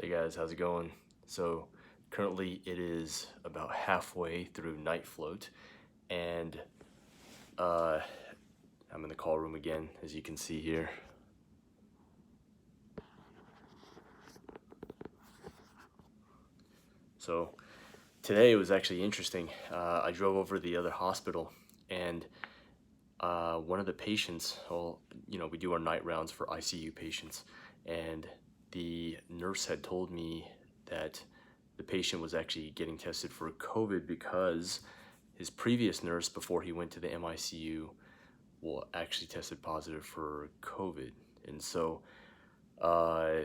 Hey guys, how's it going? So currently it is about halfway through night float, and uh, I'm in the call room again, as you can see here. So today it was actually interesting. I drove over to the other hospital, and one of the patients, well, we do our night rounds for ICU patients, and the nurse had told me that the patient was actually getting tested for COVID because his previous nurse, before he went to the MICU, well, actually tested positive for COVID. And so uh,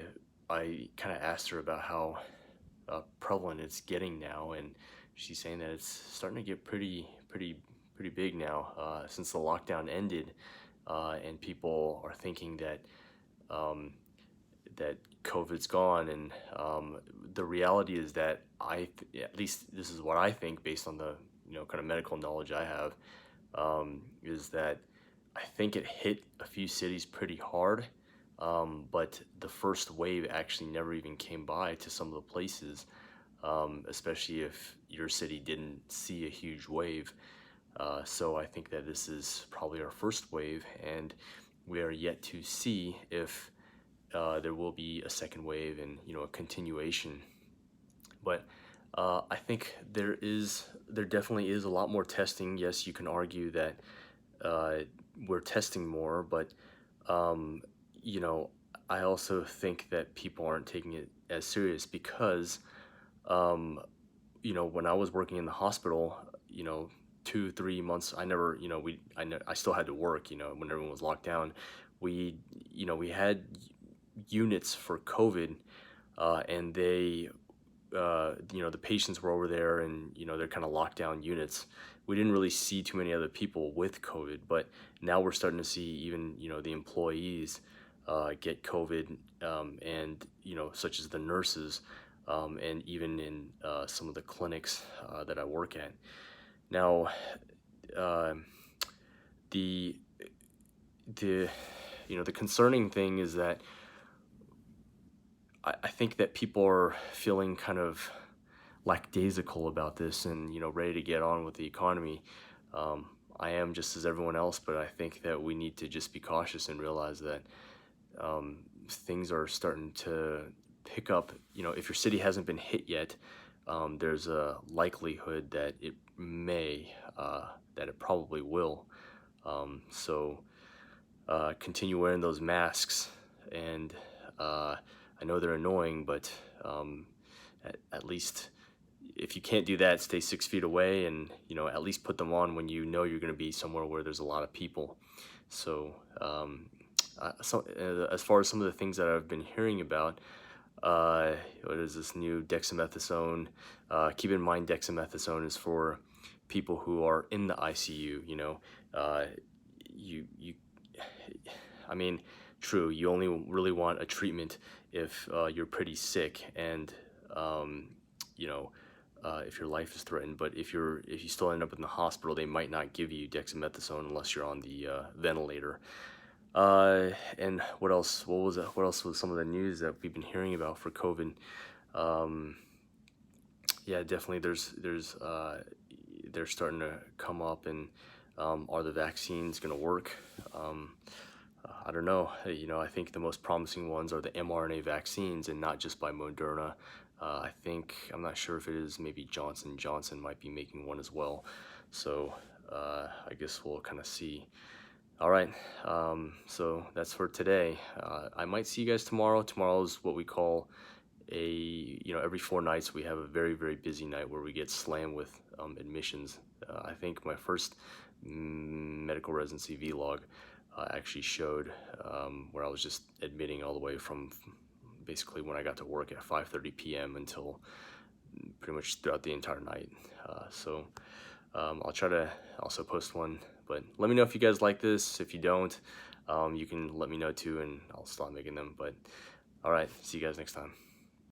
I kind of asked her about how prevalent it's getting now, and she's saying that it's starting to get pretty big now since the lockdown ended, and people are thinking that um, that COVID's gone, and the reality is that at least this is what I think based on the kind of medical knowledge I have, is that I think it hit a few cities pretty hard, but the first wave actually never even came by to some of the places, especially if your city didn't see a huge wave. So I think that this is probably our first wave, and we are yet to see if there will be a second wave and a continuation. But I think there definitely is a lot more testing. Yes, you can argue that uh, we're testing more, but um, you know, I also think that people aren't taking it as serious because when I was working in the hospital, 2 3 months, I never, I still had to work, when everyone was locked down. We had units for COVID, and the patients were over there, and they're kind of lockdown units. We didn't really see too many other people with COVID, but now we're starting to see even the employees get COVID, and such as the nurses, and even in some of the clinics that I work at. Now, uh, the the the concerning thing is that I think that people are feeling kind of lackadaisical about this, and ready to get on with the economy. I am just as everyone else, but I think that we need to just be cautious and realize that things are starting to pick up. If your city hasn't been hit yet, there's a likelihood that that it probably will. So continue wearing those masks, and I know they're annoying, but at least if you can't do that, stay 6 feet away, and at least put them on when you're going to be somewhere where there's a lot of people. So, as far as some of the things that I've been hearing about, what is this new dexamethasone? Keep in mind, dexamethasone is for people who are in the ICU. You I mean, true, you only really want a treatment if you're pretty sick, and you know if your life is threatened. But if you still end up in the hospital, they might not give you dexamethasone unless you're on the ventilator. And what else? What else was some of the news that we've been hearing about for COVID? Um, yeah, definitely. They're starting to come up, and are the vaccines going to work? I don't know. I think the most promising ones are the mRNA vaccines, and not just by Moderna. I'm not sure if it is, maybe Johnson Johnson might be making one as well. So I guess we'll kind of see. All right. So that's for today. I might see you guys tomorrow. Tomorrow is what we call every 4 nights we have a very, very busy night where we get slammed with admissions. I think my first medical residency vlog actually showed where I was just admitting all the way from basically when I got to work at 5:30 p.m. until pretty much throughout the entire night. I'll try to also post one, but let me know if you guys like this. If you don't, you can let me know too, and I'll stop making them. But all right, see you guys next time.